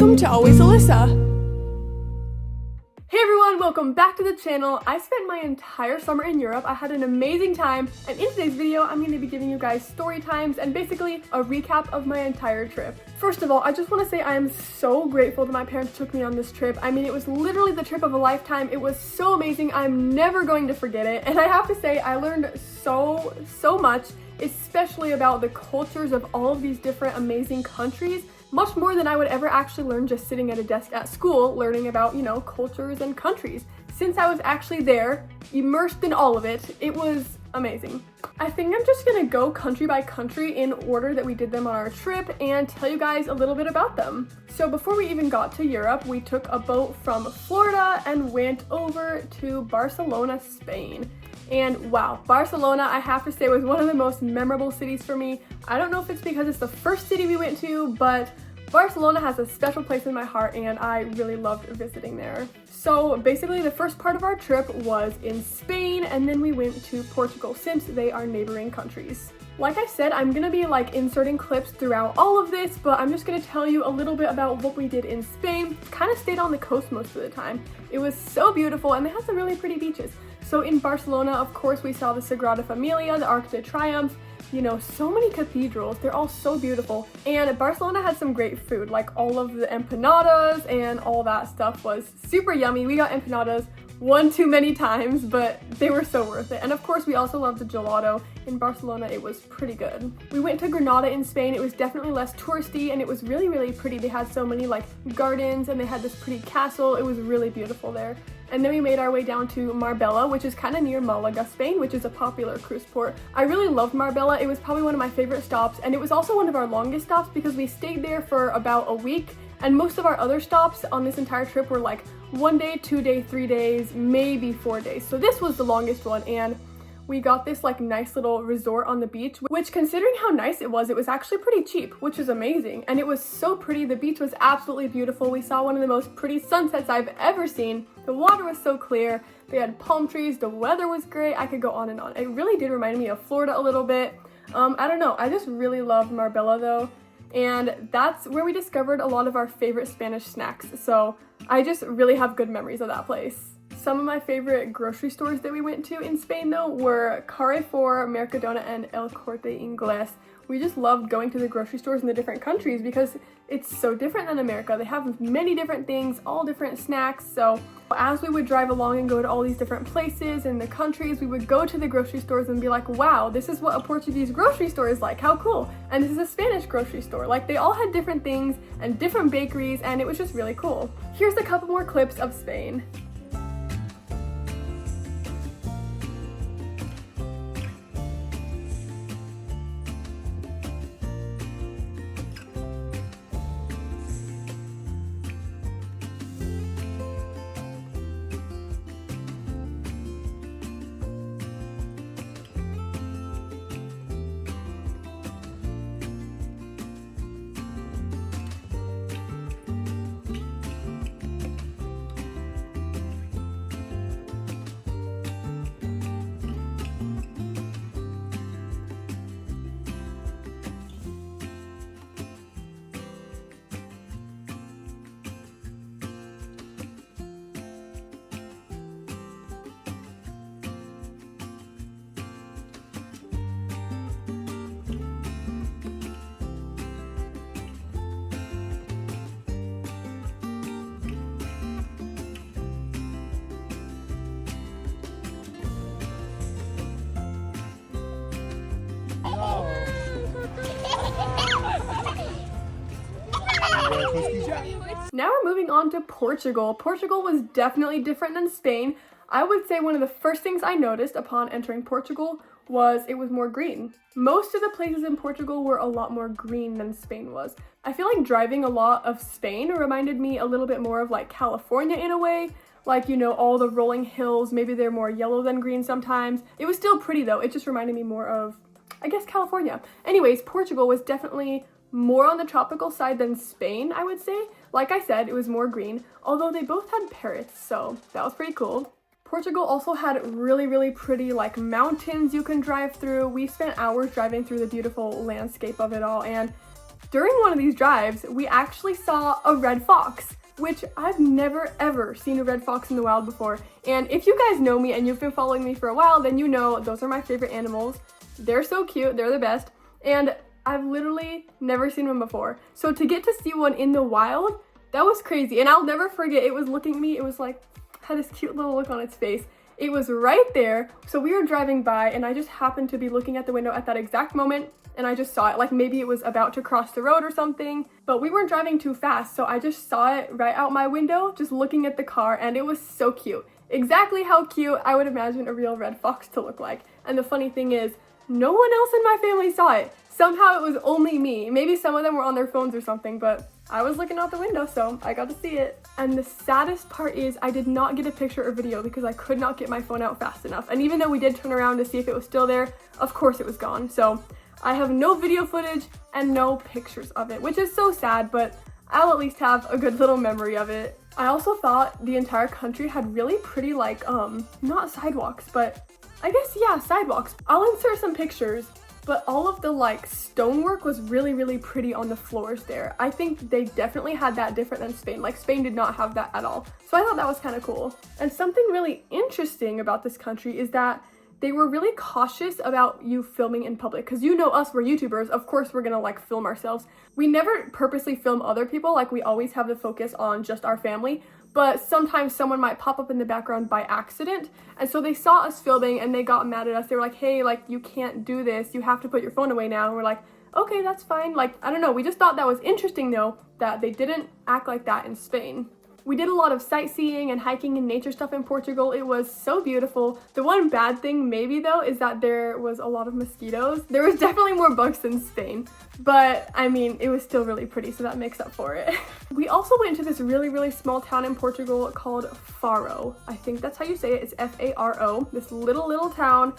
welcome to Always Alyssa. Hey everyone, welcome back to the channel. I spent my entire summer in Europe. I had an amazing time, and in today's video, I'm going to be giving you guys story times and basically a recap of my entire trip. First of all, I just want to say I am so grateful that my parents took me on this trip. I mean, it was literally the trip of a lifetime. It was so amazing. I'm never going to forget it. And I have to say, I learned so much, especially about the cultures of all of these different amazing countries. Much more than I would ever actually learn just sitting at a desk at school, learning about, cultures and countries. Since I was actually there, immersed in all of it, it was amazing. I think I'm just gonna go country by country in order that we did them on our trip and tell you guys a little bit about them. So before we even got to Europe, we took a boat from Florida and went over to Barcelona, Spain. And wow, Barcelona, I have to say, was one of the most memorable cities for me. I don't know if it's because it's the first city we went to, but Barcelona has a special place in my heart and I really loved visiting there. So basically the first part of our trip was in Spain, and then we went to Portugal since they are neighboring countries. Like I said, I'm gonna be inserting clips throughout all of this, but I'm just gonna tell you a little bit about what we did in Spain. Kind of stayed on the coast most of the time. It was so beautiful and they had some really pretty beaches. So in Barcelona, of course, we saw the Sagrada Familia, the Arc de Triomphe, so many cathedrals. They're all so beautiful. And Barcelona had some great food, like all of the empanadas and all that stuff was super yummy. We got empanadas one too many times, but they were so worth it. And of course, we also loved the gelato. In Barcelona, it was pretty good. We went to Granada in Spain. It was definitely less touristy and it was really pretty. They had so many gardens and they had this pretty castle. It was really beautiful there. And then we made our way down to Marbella, which is kind of near Malaga, Spain, which is a popular cruise port. I really loved Marbella. It was probably one of my favorite stops, and it was also one of our longest stops because we stayed there for about a week, and most of our other stops on this entire trip were 1 day, 2 days, 3 days, maybe 4 days. So this was the longest one, and we got this nice little resort on the beach, which, considering how nice it was actually pretty cheap, which is amazing. And it was so pretty. The beach was absolutely beautiful. We saw one of the most pretty sunsets I've ever seen. The water was so clear. They had palm trees. The weather was great. I could go on and on. It really did remind me of Florida a little bit. I don't know. I just really loved Marbella though. And that's where we discovered a lot of our favorite Spanish snacks. So I just really have good memories of that place. Some of my favorite grocery stores that we went to in Spain though were Carrefour, Mercadona, and El Corte Inglés. We just loved going to the grocery stores in the different countries because it's so different than America. They have many different things, all different snacks. So as we would drive along and go to all these different places in the countries, we would go to the grocery stores and be like, wow, this is what a Portuguese grocery store is like. How cool. And this is a Spanish grocery store. They all had different things and different bakeries, and it was just really cool. Here's a couple more clips of Spain. Now we're moving on to Portugal. Portugal was definitely different than Spain. I would say one of the first things I noticed upon entering Portugal was it was more green. Most of the places in Portugal were a lot more green than Spain was. I feel like driving a lot of Spain reminded me a little bit more of California in a way. All the rolling hills, maybe they're more yellow than green sometimes. It was still pretty though. It just reminded me more of, I guess, California. Anyways, Portugal was definitely more on the tropical side than Spain, I would say. Like I said, it was more green, although they both had parrots, so that was pretty cool. Portugal also had really pretty mountains you can drive through. We spent hours driving through the beautiful landscape of it all, and during one of these drives, we actually saw a red fox, which I've never ever seen a red fox in the wild before. And if you guys know me and you've been following me for a while, then you know those are my favorite animals. They're so cute, they're the best. And I've literally never seen one before. So to get to see one in the wild, that was crazy. And I'll never forget, it was looking at me, it was like, had this cute little look on its face. It was right there. So we were driving by and I just happened to be looking at the window at that exact moment and I just saw it. Like maybe it was about to cross the road or something, but we weren't driving too fast. So I just saw it right out my window, just looking at the car, and it was so cute. Exactly how cute I would imagine a real red fox to look like. And the funny thing is, no one else in my family saw it. Somehow it was only me. Maybe some of them were on their phones or something, but I was looking out the window, so I got to see it. And the saddest part is I did not get a picture or video because I could not get my phone out fast enough. And even though we did turn around to see if it was still there, of course it was gone. So I have no video footage and no pictures of it, which is so sad, but I'll at least have a good little memory of it. I also thought the entire country had really pretty, like, not sidewalks, but I guess, yeah, sidewalks. I'll insert some pictures, but all of the, like, stonework was really, really pretty on the floors there. I think they definitely had that different than Spain. Like, Spain did not have that at all. So I thought that was kind of cool. And something really interesting about this country is that they were really cautious about you filming in public. Because you know us, we're YouTubers. Of course, we're gonna, like, film ourselves. We never purposely film other people. Like, we always have the focus on just our family. But sometimes someone might pop up in the background by accident. And so they saw us filming and they got mad at us. They were like, hey, like, you can't do this. You have to put your phone away now. And we're like, okay, that's fine. Like, I don't know. We just thought that was interesting, though, that they didn't act like that in Spain. We did a lot of sightseeing and hiking and nature stuff in Portugal. It was so beautiful. The one bad thing maybe though is that there was a lot of mosquitoes. There was definitely more bugs than Spain, but I mean, it was still really pretty, so that makes up for it. We also went to this really, really small town in Portugal called Faro. I think that's how you say it. It's F-A-R-O, this little town.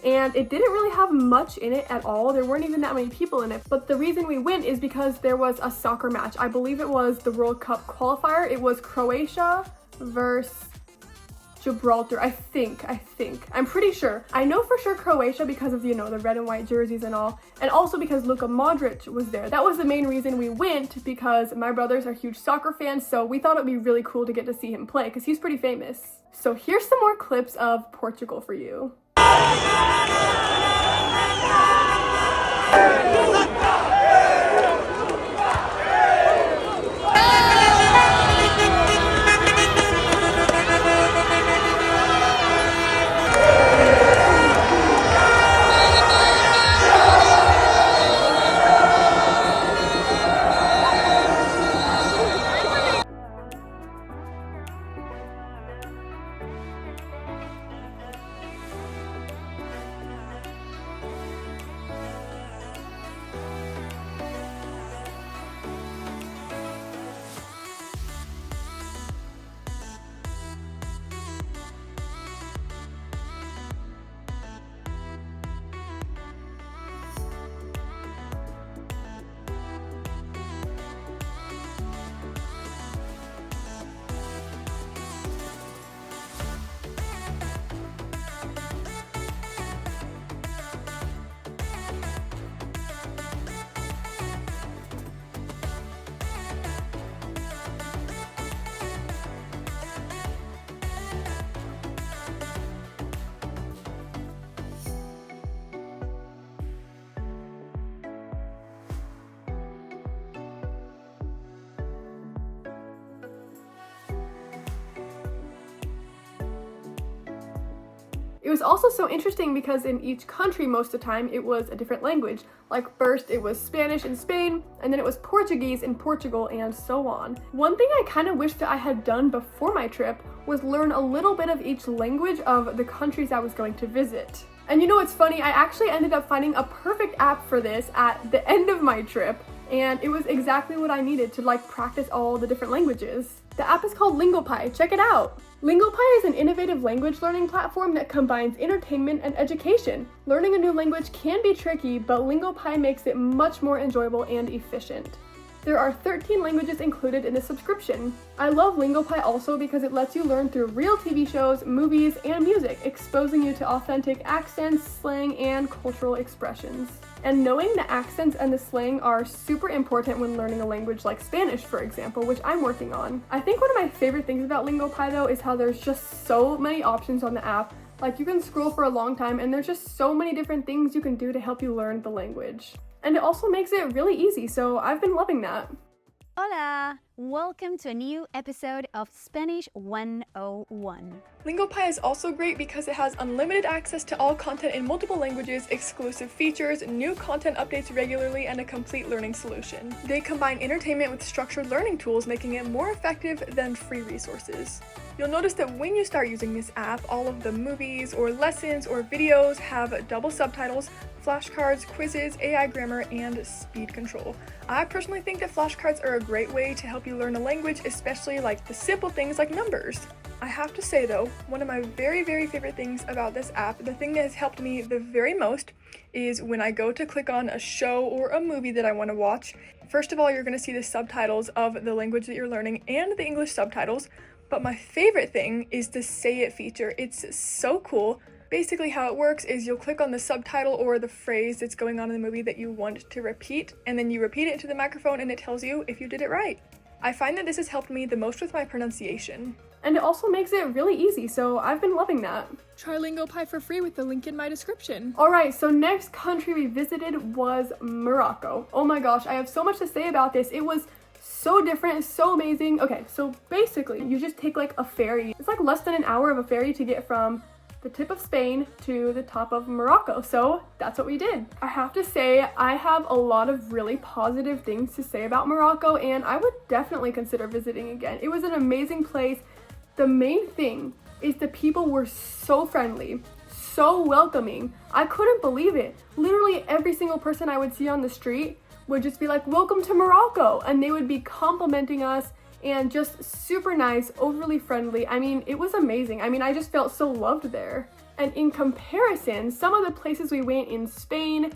And it didn't really have much in it at all. There weren't even that many people in it. But the reason we went is because there was a soccer match. I believe it was the World Cup qualifier. It was Croatia versus Gibraltar, I think. I'm pretty sure. I know for sure Croatia because of, you know, the red and white jerseys and all. And also because Luka Modric was there. That was the main reason we went, because my brothers are huge soccer fans. So we thought it'd be really cool to get to see him play because he's pretty famous. So here's some more clips of Portugal for you. It was also so interesting because in each country most of the time it was a different language. Like first it was Spanish in Spain, and then it was Portuguese in Portugal, and so on. One thing I kind of wish that I had done before my trip was learn a little bit of each language of the countries I was going to visit. And you know what's funny? I actually ended up finding a perfect app for this at the end of my trip, and it was exactly what I needed to like practice all the different languages. The app is called Lingopie. Check it out. Lingopie is an innovative language learning platform that combines entertainment and education. Learning a new language can be tricky, but Lingopie makes it much more enjoyable and efficient. There are 13 languages included in the subscription. I love Lingopie also because it lets you learn through real TV shows, movies, and music, exposing you to authentic accents, slang, and cultural expressions. And knowing the accents and the slang are super important when learning a language like Spanish, for example, which I'm working on. I think one of my favorite things about LingoPie though is how there's just so many options on the app. Like you can scroll for a long time and there's just so many different things you can do to help you learn the language. And it also makes it really easy, so I've been loving that. Hola! Welcome to a new episode of Spanish 101. LingoPie is also great because it has unlimited access to all content in multiple languages, exclusive features, new content updates regularly, and a complete learning solution. They combine entertainment with structured learning tools, making it more effective than free resources. You'll notice that when you start using this app, all of the movies or lessons or videos have double subtitles, flashcards, quizzes, AI grammar, and speed control. I personally think that flashcards are a great way to help you learn a language, especially like the simple things like numbers. I have to say though, one of my very favorite things about this app, the thing that has helped me the very most, is when I go to click on a show or a movie that I want to watch. First of all, you're going to see the subtitles of the language that you're learning and the English subtitles, but my favorite thing is the Say It feature. It's so cool. Basically how it works is you'll click on the subtitle or the phrase that's going on in the movie that you want to repeat, and then you repeat it into the microphone and it tells you if you did it right. I find that this has helped me the most with my pronunciation. And it also makes it really easy, so I've been loving that. Try LingoPie for free with the link in my description. Alright, so next country we visited was Morocco. Oh my gosh, I have so much to say about this. It was so different, so amazing. Okay, so basically you just take like a ferry. It's like less than an hour of a ferry to get from the tip of Spain to the top of Morocco, so that's what we did. I have to say, I have a lot of really positive things to say about Morocco, and I would definitely consider visiting again. It was an amazing place. The main thing is the people were so friendly, so welcoming. I couldn't believe it. Literally every single person I would see on the street would just be like, "Welcome to Morocco," and they would be complimenting us and just super nice, overly friendly. I mean, it was amazing. I mean, I just felt so loved there. And in comparison, some of the places we went in Spain,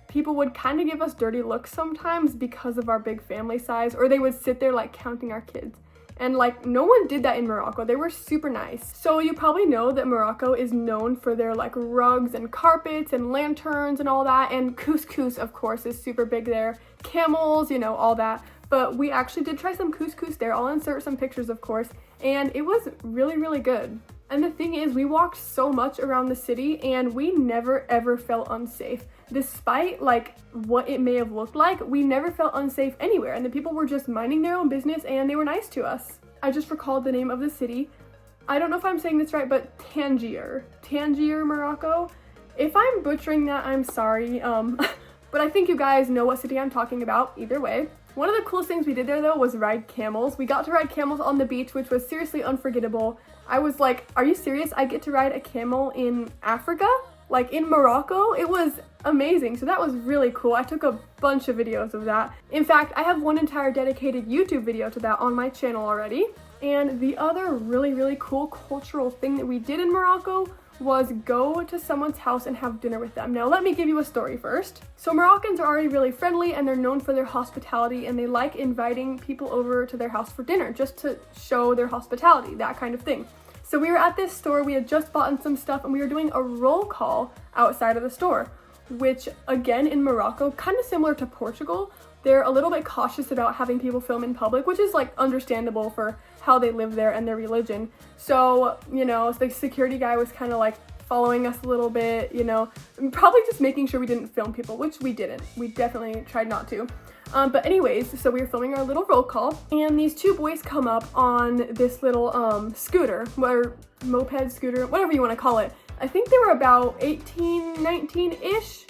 people would kind of give us dirty looks sometimes because of our big family size, or they would sit there like counting our kids. And like, no one did that in Morocco. They were super nice. So you probably know that Morocco is known for their like rugs and carpets and lanterns and all that. And couscous, of course, is super big there. Camels, you know, all that. But we actually did try some couscous there. I'll insert some pictures, of course. And it was really good. And the thing is, we walked so much around the city and we never ever felt unsafe. Despite like what it may have looked like, we never felt unsafe anywhere. And the people were just minding their own business and they were nice to us. I just recalled the name of the city. I don't know if I'm saying this right, but Tangier, Morocco. If I'm butchering that, I'm sorry. But I think you guys know what city I'm talking about either way. One of the coolest things we did there though was ride camels. We got to ride camels on the beach, which was seriously unforgettable. I was like, are you serious? I get to ride a camel in Africa? Like in Morocco? It was amazing. So that was really cool. I took a bunch of videos of that. In fact, I have one entire dedicated YouTube video to that on my channel already. And the other really cool cultural thing that we did in Morocco was go to someone's house and have dinner with them. Now let me give you a story first. So Moroccans are already really friendly and they're known for their hospitality, and they like inviting people over to their house for dinner just to show their hospitality, that kind of thing. So we were at this store, we had just bought some stuff, and we were doing a roll call outside of the store, which again in Morocco, kind of similar to Portugal, they're a little bit cautious about having people film in public, which is like understandable for how they live there and their religion. So, you know, the security guy was kind of like following us a little bit, you know, probably just making sure we didn't film people, which we didn't. We definitely tried not to. But anyways, so we were filming our little roll call, and these two boys come up on this little scooter, or moped scooter, whatever you want to call it. I think they were about 18, 19-ish,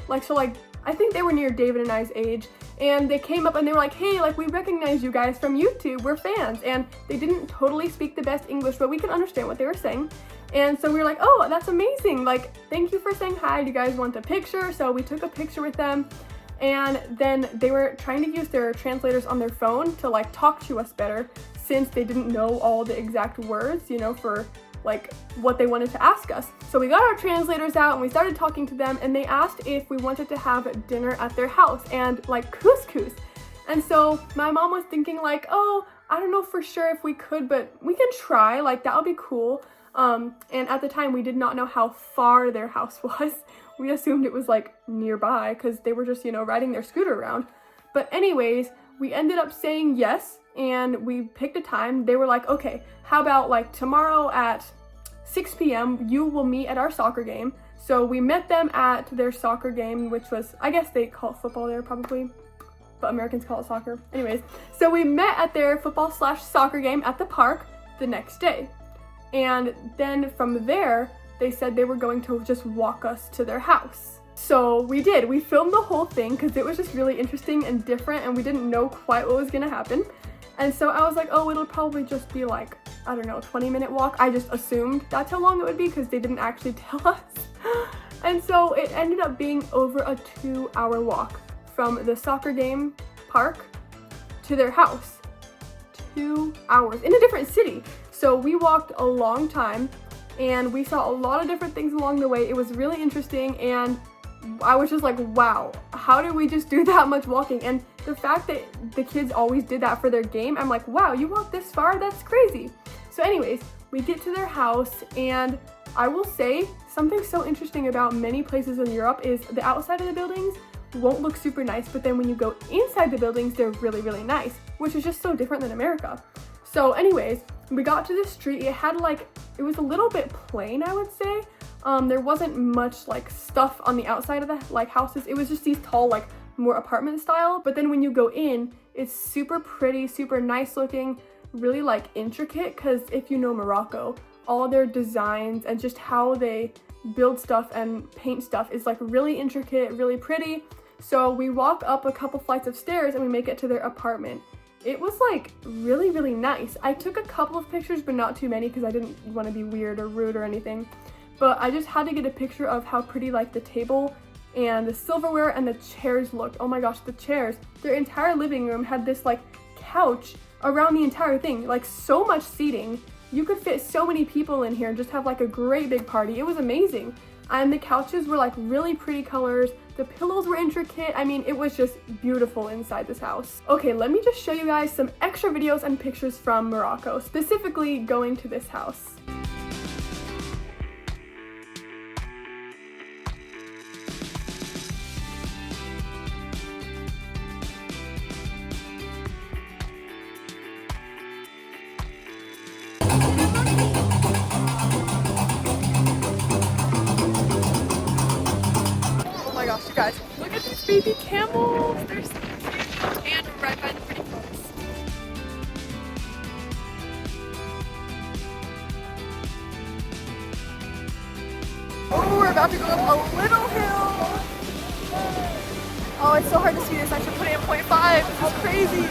I think they were near David and I's age, and they came up and they were like, "Hey, like, we recognize you guys from YouTube, we're fans." And they didn't totally speak the best English, but we could understand what they were saying. And so we were like, "Oh, that's amazing, like, thank you for saying hi, do you guys want a picture?" So we took a picture with them, and then they were trying to use their translators on their phone to like talk to us better, since they didn't know all the exact words, you know, for like what they wanted to ask us. So we got our translators out and we started talking to them, and they asked if we wanted to have dinner at their house and like couscous. And so my mom was thinking like, "Oh, I don't know for sure if we could, but we can try, like that would be cool." And at the time we did not know how far their house was. We assumed it was like nearby because they were just, you know, riding their scooter around. But anyways, we ended up saying yes, and we picked a time. They were like, okay, how about like tomorrow at 6 p.m. you will meet at our soccer game. So we met them at their soccer game, which was, I guess they call it football there probably, but Americans call it soccer. Anyways, so we met at their football/soccer game at the park the next day. And then from there, they said they were going to just walk us to their house. So we did. We filmed the whole thing because it was just really interesting and different, and we didn't know quite what was gonna happen. And so I was like, oh, it'll probably just be like, I don't know, 20-minute walk. I just assumed that's how long it would be because they didn't actually tell us. And so it ended up being over a 2-hour walk from the soccer game park to their house. 2 hours in a different city. So we walked a long time and we saw a lot of different things along the way. It was really interesting, and I was just like, wow, how did we just do that much walking? And the fact that the kids always did that for their game, I'm like, wow, you walked this far? That's crazy. So anyways, we get to their house, and I will say something so interesting about many places in Europe is the outside of the buildings won't look super nice, but then when you go inside the buildings, they're really, really nice, which is just so different than America. So anyways, we got to the street. It was a little bit plain, I would say. There wasn't much like stuff on the outside of the like houses. It was just these tall, like more apartment style. But then when you go in, it's super pretty, super nice looking, really like intricate. Because if you know Morocco, all their designs and just how they build stuff and paint stuff is like really intricate, really pretty. So we walk up a couple flights of stairs and we make it to their apartment. It was like really, really nice. I took a couple of pictures, but not too many because I didn't want to be weird or rude or anything. But I just had to get a picture of how pretty like the table and the silverware and the chairs looked. Oh my gosh, the chairs. Their entire living room had this like couch around the entire thing, like so much seating. You could fit so many people in here and just have like a great big party. It was amazing. And the couches were like really pretty colors. The pillows were intricate. I mean, it was just beautiful inside this house. Okay, let me just show you guys some extra videos and pictures from Morocco, specifically going to this house. You guys, look at these baby camels. They're so cute, and we're right by the pretty clothes. Oh, we're about to go up a little hill. Oh, it's so hard to see this. I should put it in 0.5. This is crazy.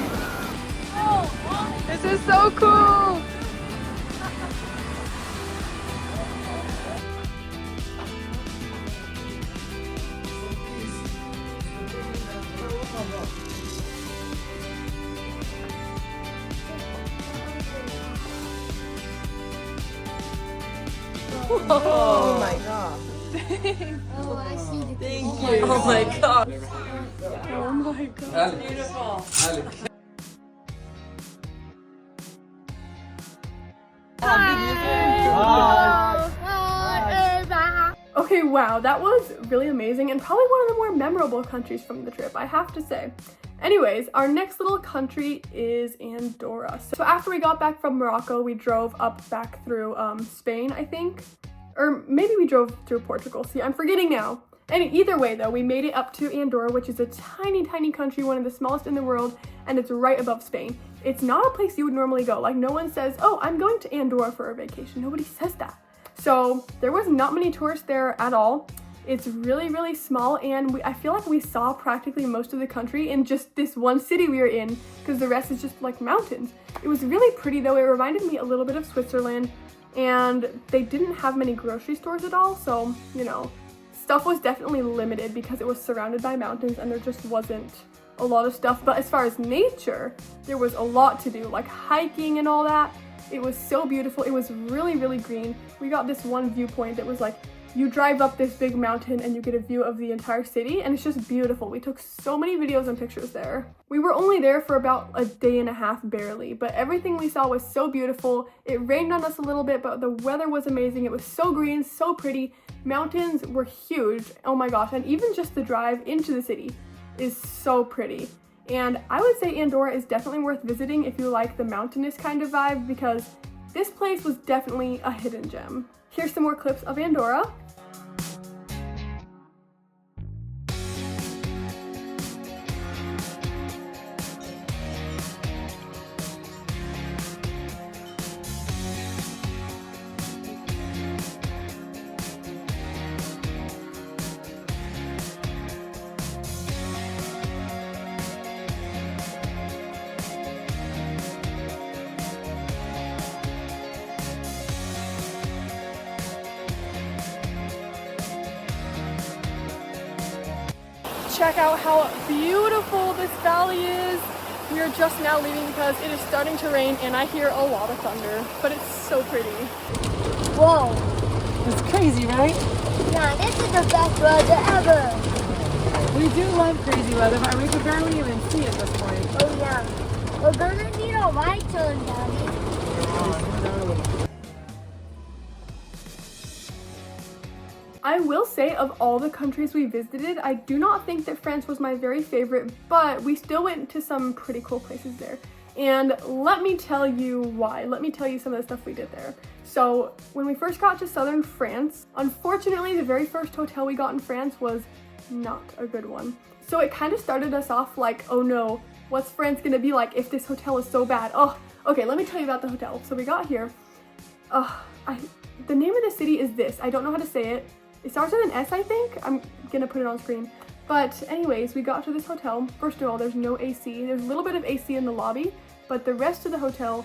This is so cool. Oh my god. Oh, I see the Thank you. Oh my god. Oh my god. Beautiful. Okay, wow, that was really amazing and probably one of the more memorable countries from the trip, I have to say. Anyways, our next little country is Andorra. So after we got back from Morocco, we drove up back through Spain, I think. Or maybe we drove through Portugal. See, I'm forgetting now. And either way though, we made it up to Andorra, which is a tiny, tiny country, one of the smallest in the world, and it's right above Spain. It's not a place you would normally go. Like, no one says, oh, I'm going to Andorra for a vacation. Nobody says that. So there was not many tourists there at all. It's really, really small, and I feel like we saw practically most of the country in just this one city we were in, because the rest is just like mountains. It was really pretty though. It reminded me a little bit of Switzerland, and they didn't have many grocery stores at all, so, you know, stuff was definitely limited because it was surrounded by mountains and there just wasn't a lot of stuff. But as far as nature, there was a lot to do, like hiking and all that. It was so beautiful. It was really, really green. We got this one viewpoint that was like you drive up this big mountain and you get a view of the entire city, and it's just beautiful. We took so many videos and pictures there. We were only there for about a day and a half barely, but everything we saw was so beautiful. It rained on us a little bit, but the weather was amazing. It was so green, so pretty. Mountains were huge, oh my gosh, and even just the drive into the city is so pretty. And I would say Andorra is definitely worth visiting if you like the mountainous kind of vibe, because this place was definitely a hidden gem. Here's some more clips of Andorra. Check out how beautiful this valley is. We are just now leaving because it is starting to rain and I hear a lot of thunder, but it's so pretty. Whoa. It's crazy, right? Yeah, this is the best weather ever. We do love crazy weather, but we can barely even see at this point. Oh yeah. We're gonna need a right turn, Daddy. I will say, of all the countries we visited, I do not think that France was my very favorite, but we still went to some pretty cool places there. And let me tell you why. Let me tell you some of the stuff we did there. So when we first got to southern France, unfortunately the very first hotel we got in France was not a good one. So it kind of started us off like, oh no, what's France gonna be like if this hotel is so bad? Oh, okay, let me tell you about the hotel. So we got here. The name of the city is this. I don't know how to say it. It starts with an S, I think. I'm gonna put it on screen. But anyways, we got to this hotel. First of all, there's no AC. There's a little bit of AC in the lobby, but the rest of the hotel,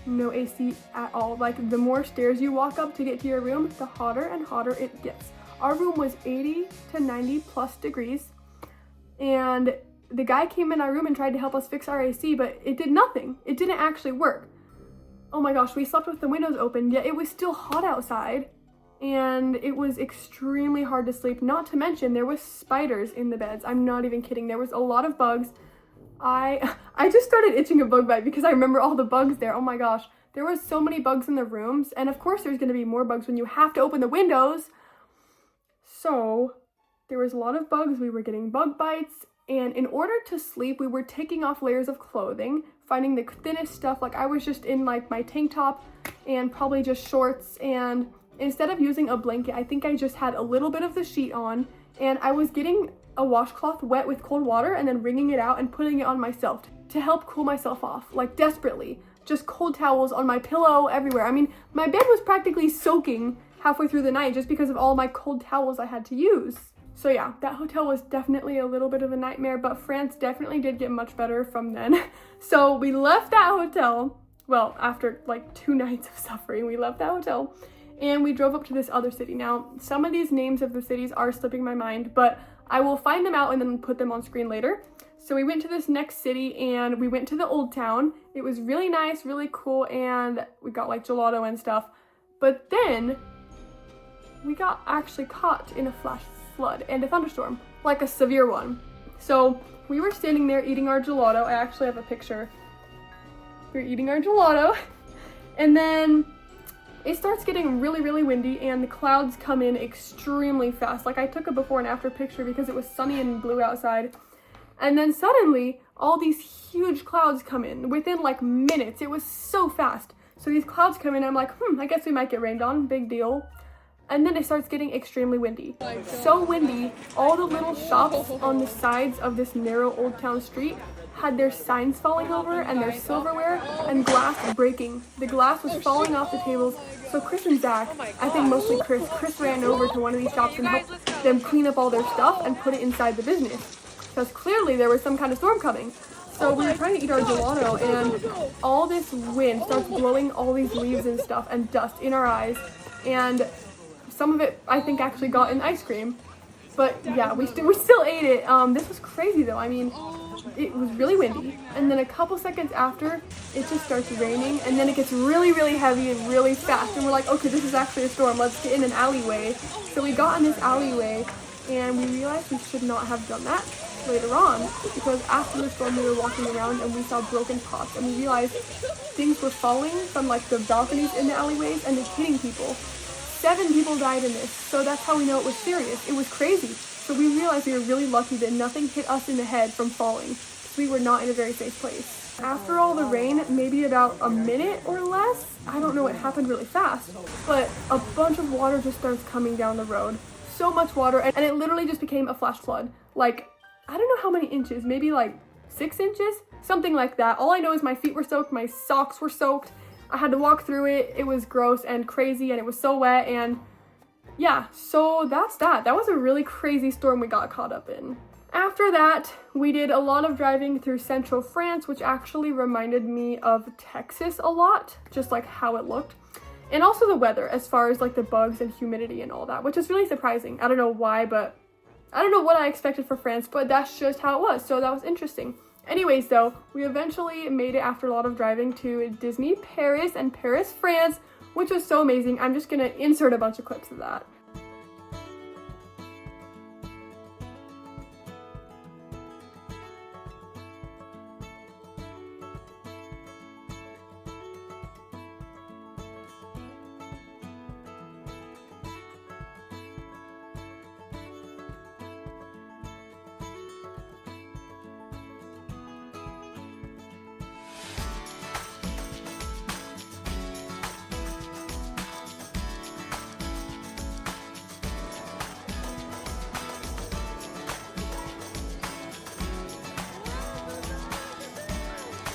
no AC at all. Like, the more stairs you walk up to get to your room, the hotter and hotter it gets. Our room was 80 to 90 plus degrees, and the guy came in our room and tried to help us fix our AC, but it did nothing. It didn't actually work. Oh my gosh, we slept with the windows open, yet it was still hot outside. And it was extremely hard to sleep. Not to mention there was spiders in the beds. I'm not even kidding. There was a lot of bugs. I just started itching a bug bite because I remember all the bugs there. Oh my gosh. There was so many bugs in the rooms, and of course there's going to be more bugs when you have to open the windows. So there was a lot of bugs. We were getting bug bites, and in order to sleep we were taking off layers of clothing, finding the thinnest stuff. Like, I was just in like my tank top and probably just shorts, and instead of using a blanket, I think I just had a little bit of the sheet on, and I was getting a washcloth wet with cold water and then wringing it out and putting it on myself to help cool myself off, like desperately. Just cold towels on my pillow, everywhere. I mean, my bed was practically soaking halfway through the night just because of all my cold towels I had to use. So yeah, that hotel was definitely a little bit of a nightmare, but France definitely did get much better from then. So we left that hotel, well, after like 2 nights of suffering, we left that hotel. And we drove up to this other city. Now, some of these names of the cities are slipping my mind, but I will find them out and then put them on screen later. So we went to this next city and we went to the old town. It was really nice, really cool, and we got like gelato and stuff. But then we got actually caught in a flash flood and a thunderstorm, like a severe one. So we were standing there eating our gelato. I actually have a picture. We were eating our gelato, and then it starts getting really, really windy and the clouds come in extremely fast. Like, I took a before and after picture because it was sunny and blue outside. And then suddenly all these huge clouds come in within like minutes. It was so fast. So these clouds come in and I'm like, I guess we might get rained on, big deal. And then it starts getting extremely windy. So windy, all the little shops on the sides of this narrow old town street had their signs falling over and their silverware and glass breaking. The glass was falling off the tables. So Chris and Zach, I think mostly Chris ran over to one of these shops and helped them clean up all their stuff and put it inside the business, because clearly there was some kind of storm coming. So we were trying to eat our gelato and all this wind starts blowing all these leaves and stuff and dust in our eyes, and some of it I think actually got in ice cream. But yeah, we still ate it. This was crazy though. I mean, it was really windy, and then a couple seconds after, it just starts raining, and then it gets really, really heavy and really fast, and we're like, okay, this is actually a storm, let's get in an alleyway. So we got in this alleyway, and we realized we should not have done that later on, because after the storm we were walking around and we saw broken pots, and we realized things were falling from like the balconies in the alleyways and it's hitting people. 7 people died in this, so that's how we know it was serious. It was crazy. So we realized we were really lucky that nothing hit us in the head from falling, because we were not in a very safe place. After all the rain, maybe about a minute or less, I don't know, it happened really fast, but a bunch of water just starts coming down the road. So much water, and it literally just became a flash flood. Like, I don't know how many inches, maybe like 6 inches, something like that. All I know is my feet were soaked, my socks were soaked. I had to walk through it. It was gross and crazy, and it was so wet, and yeah, so that's that. That was a really crazy storm we got caught up in. After that, we did a lot of driving through central France, which actually reminded me of Texas a lot, just like how it looked. And also the weather, as far as like the bugs and humidity and all that, which is really surprising. I don't know why, but I don't know what I expected for France, but that's just how it was, so that was interesting. Anyways though, we eventually made it after a lot of driving to Disney Paris and Paris, France, which was so amazing. I'm just gonna insert a bunch of clips of that.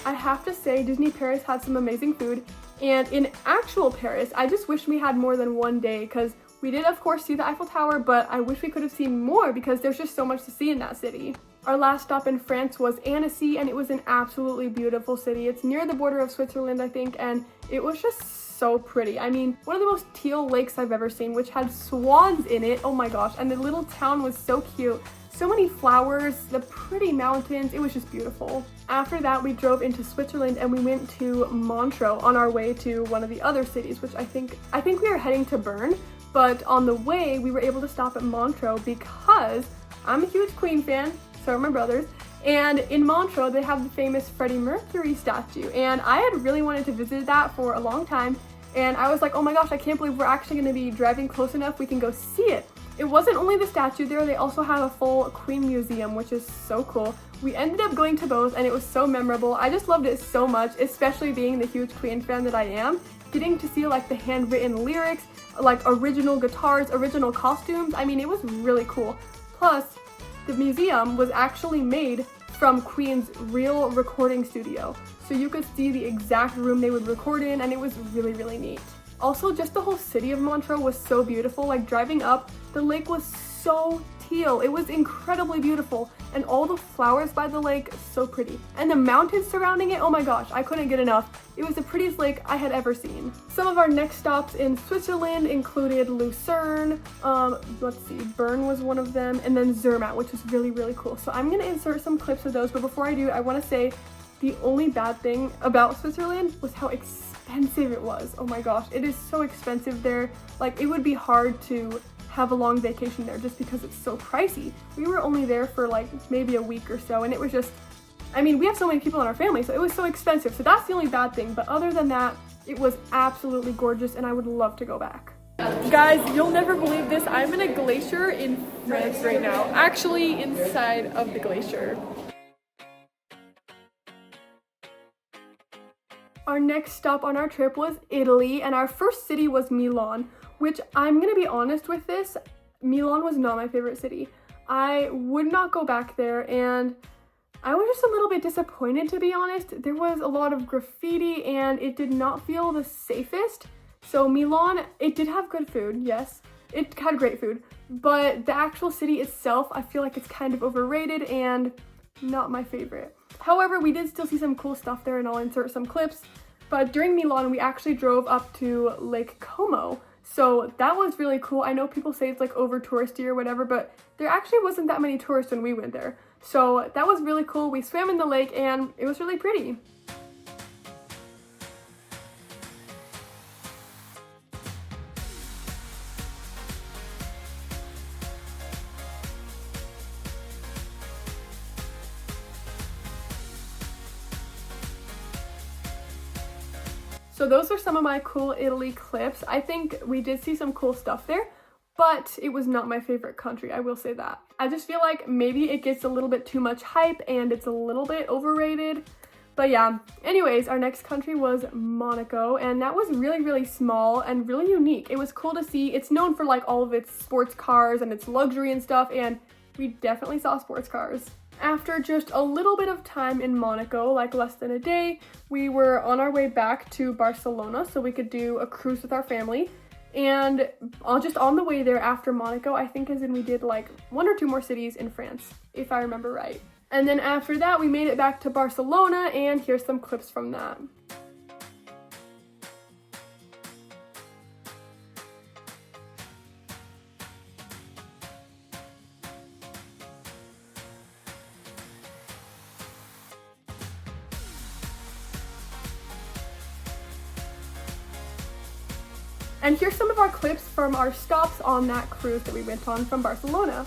I have to say, Disney Paris had some amazing food, and in actual Paris, I just wish we had more than one day, because we did of course see the Eiffel Tower, but I wish we could have seen more because there's just so much to see in that city. Our last stop in France was Annecy, and it was an absolutely beautiful city. It's near the border of Switzerland, I think, and it was just so pretty. I mean, one of the most teal lakes I've ever seen, which had swans in it, oh my gosh, and the little town was so cute. So many flowers, the pretty mountains, it was just beautiful. After that, we drove into Switzerland and we went to Montreux on our way to one of the other cities, which I think we were heading to Bern, but on the way, we were able to stop at Montreux because I'm a huge Queen fan, so are my brothers, and in Montreux, they have the famous Freddie Mercury statue, and I had really wanted to visit that for a long time, and I was like, oh my gosh, I can't believe we're actually going to be driving close enough we can go see it. It wasn't only the statue there, they also have a full Queen museum, which is so cool. We ended up going to both and it was so memorable. I just loved it so much, especially being the huge Queen fan that I am. Getting to see like the handwritten lyrics, like original guitars, original costumes. I mean, it was really cool. Plus, the museum was actually made from Queen's real recording studio. So you could see the exact room they would record in, and it was really, really neat. Also, just the whole city of Montreux was so beautiful. Like driving up, the lake was so teal. It was incredibly beautiful, and all the flowers by the lake, so pretty. And the mountains surrounding it, oh my gosh, I couldn't get enough. It was the prettiest lake I had ever seen. Some of our next stops in Switzerland included Lucerne, let's see, Bern was one of them, and then Zermatt, which was really, really cool. So I'm gonna insert some clips of those, but before I do, I wanna say the only bad thing about Switzerland was how expensive it was. Oh my gosh, it is so expensive there. Like, it would be hard to have a long vacation there just because it's so pricey. We were only there for like maybe a week or so, and it was just, I mean, we have so many people in our family, so it was so expensive. So that's the only bad thing, but other than that, it was absolutely gorgeous and I would love to go back. Guys, you'll never believe this. I'm in a glacier in France right now, actually inside of the glacier. Our next stop on our trip was Italy, and our first city was Milan, which I'm gonna be honest with this, Milan was not my favorite city. I would not go back there, and I was just a little bit disappointed, to be honest. There was a lot of graffiti and it did not feel the safest. So Milan, it did have good food, yes. It had great food, but the actual city itself, I feel like it's kind of overrated and not my favorite. However, we did still see some cool stuff there, and I'll insert some clips. But during Milan, we actually drove up to Lake Como. So that was really cool. I know people say it's like over touristy or whatever, but there actually wasn't that many tourists when we went there. So that was really cool. We swam in the lake and it was really pretty. So those are some of my cool Italy clips. I think we did see some cool stuff there, but it was not my favorite country, I will say that. I just feel like maybe it gets a little bit too much hype and it's a little bit overrated. But yeah, anyways, our next country was Monaco, and that was really, really small and really unique. It was cool to see. It's known for like all of its sports cars and its luxury and stuff, and we definitely saw sports cars. After just a little bit of time in Monaco, like less than a day, we were on our way back to Barcelona so we could do a cruise with our family. And just on the way there after Monaco, I think as in we did like 1 or 2 more cities in France, if I remember right. And then after that, we made it back to Barcelona, and here's some clips from that. And here's some of our clips from our stops on that cruise that we went on from Barcelona.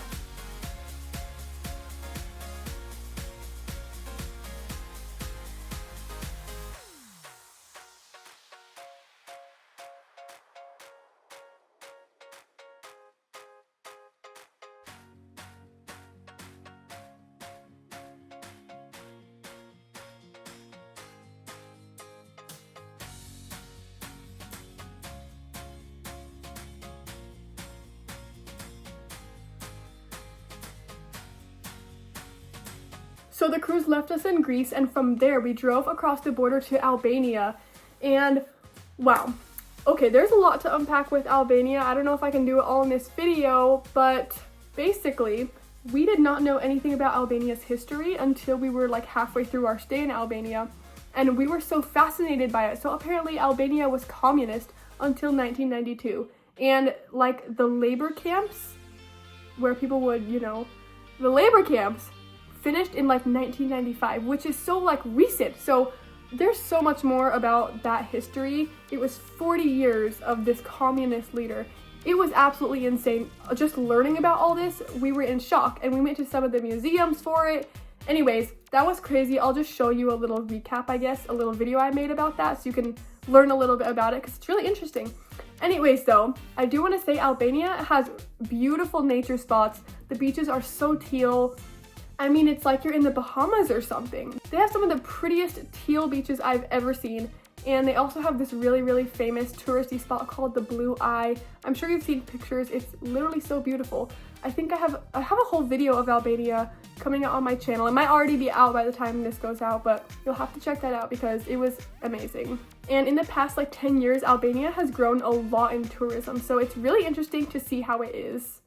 So the cruise left us in Greece, and from there we drove across the border to Albania. And wow, okay, there's a lot to unpack with Albania. I don't know if I can do it all in this video, but basically we did not know anything about Albania's history until we were like halfway through our stay in Albania, and we were so fascinated by it. So apparently Albania was communist until 1992, and like the labor camps where people would, the labor camps finished in like 1995, which is so like recent. So there's so much more about that history. It was 40 years of this communist leader. It was absolutely insane. Just learning about all this, we were in shock, and we went to some of the museums for it. Anyways, that was crazy. I'll just show you a little recap, I guess, a little video I made about that so you can learn a little bit about it because it's really interesting. Anyways though, I do want to say Albania has beautiful nature spots. The beaches are so teal. I mean, it's like you're in the Bahamas or something. They have some of the prettiest teal beaches I've ever seen, and they also have this really, really famous touristy spot called the Blue Eye. I'm sure you've seen pictures. It's literally so beautiful. I think I have a whole video of Albania coming out on my channel. It might already be out by the time this goes out, but you'll have to check that out because it was amazing. And in the past like 10 years, Albania has grown a lot in tourism, so it's really interesting to see how it is.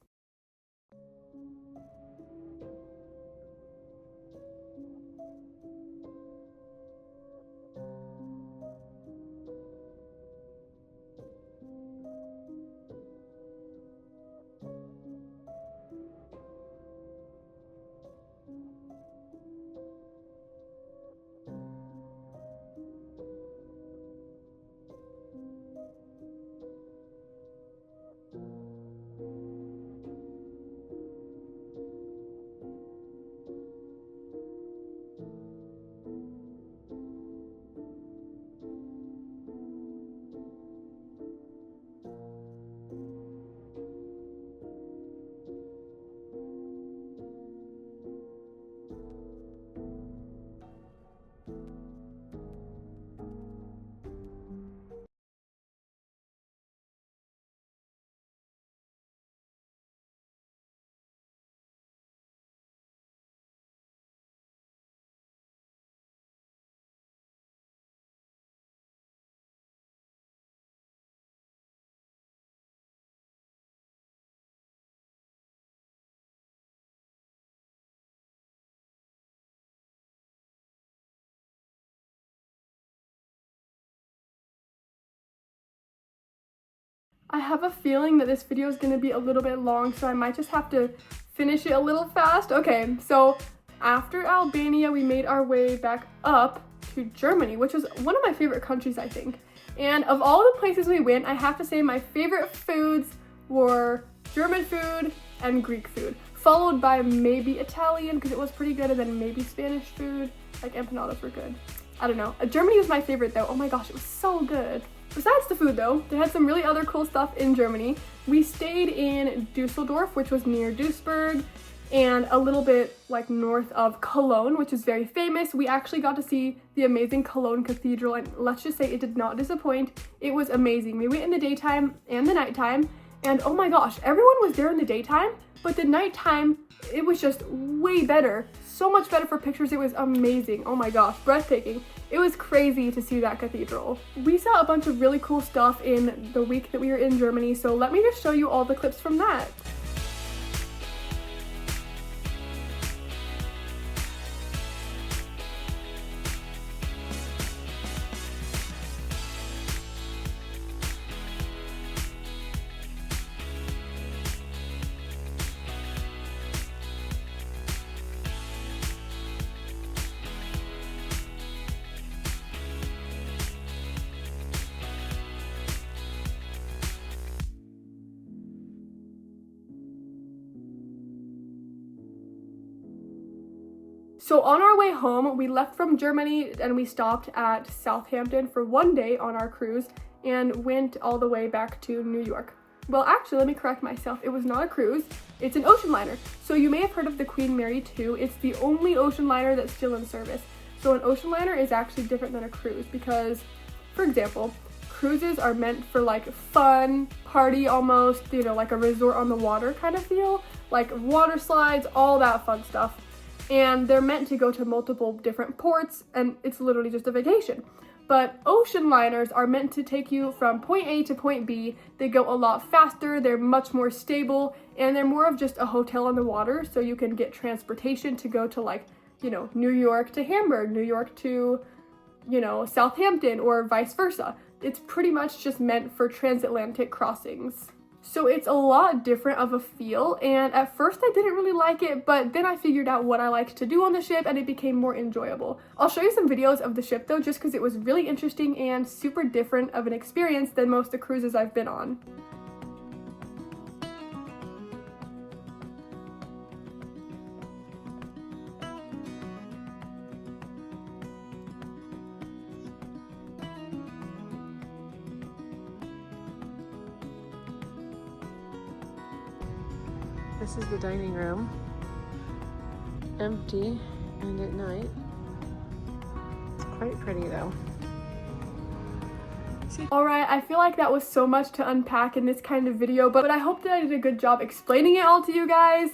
I have a feeling that this video is going to be a little bit long, so I might just have to finish it a little fast. Okay, so After Albania, we made our way back up to Germany, which was one of my favorite countries, I think. And of all the places we went, I have to say my favorite foods were German food and Greek food, followed by maybe Italian because it was pretty good, and then maybe Spanish food, like empanadas were good. I don't know. Germany was my favorite though. Oh my gosh, it was so good. Besides the food though, they had some really other cool stuff in Germany. We stayed in Dusseldorf, which was near Duisburg, and a little bit like north of Cologne, which is very famous. We actually got to see the amazing Cologne Cathedral, and let's just say it did not disappoint. It was amazing. We went in the daytime and the nighttime, and oh my gosh, everyone was there in the daytime, but the nighttime, it was just way better. So much better for pictures. It was amazing. Oh my gosh, breathtaking. It was crazy to see that cathedral. We saw a bunch of really cool stuff in the week that we were in Germany, so let me just show you all the clips from that. So on our way home, we left from Germany and we stopped at Southampton for one day on our cruise and went all the way back to New York. Well, actually, let me correct myself. It was not a cruise, it's an ocean liner. So you may have heard of the Queen Mary 2. It's the only ocean liner that's still in service. So an ocean liner is actually different than a cruise because, for example, cruises are meant for like fun, party almost, you know, like a resort on the water kind of feel, like water slides, all that fun stuff. And they're meant to go to multiple different ports, and it's literally just a vacation. But ocean liners are meant to take you from point A to point B. They go a lot faster, they're much more stable, and they're more of just a hotel on the water, so you can get transportation to go to, like, you know, New York to Hamburg, New York to, you know, Southampton, or vice versa. It's pretty much just meant for transatlantic crossings. So it's a lot different of a feel, and at first I didn't really like it, but then I figured out what I liked to do on the ship and it became more enjoyable. I'll show you some videos of the ship though, just because it was really interesting and super different of an experience than most of the cruises I've been on. This is the dining room. Empty and at night. It's quite pretty though. Alright, I feel like that was so much to unpack in this kind of video, but I hope that I did a good job explaining it all to you guys.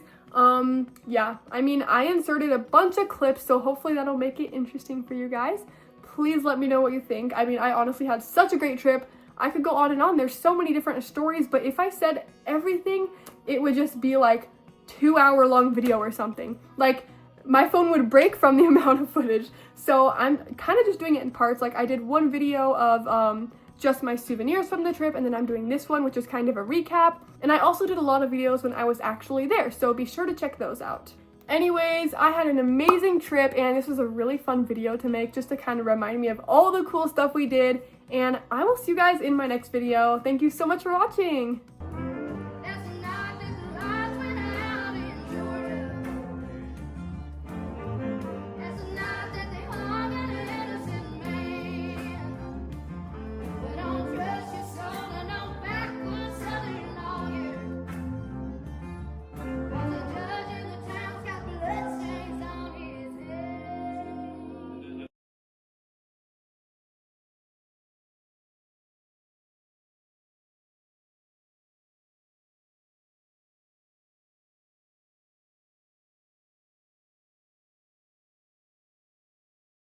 Yeah, I mean, I inserted a bunch of clips, so hopefully that'll make it interesting for you guys. Please let me know what you think. I mean, I honestly had such a great trip. I could go on and on. There's so many different stories, but if I said everything, it would just be like 2-hour long video or something. Like, my phone would break from the amount of footage. So I'm kind of just doing it in parts. Like, I did one video of just my souvenirs from the trip, and then I'm doing this one, which is kind of a recap. And I also did a lot of videos when I was actually there, so be sure to check those out. Anyways, I had an amazing trip, and this was a really fun video to make just to kind of remind me of all the cool stuff we did. And I will see you guys in my next video. Thank you so much for watching.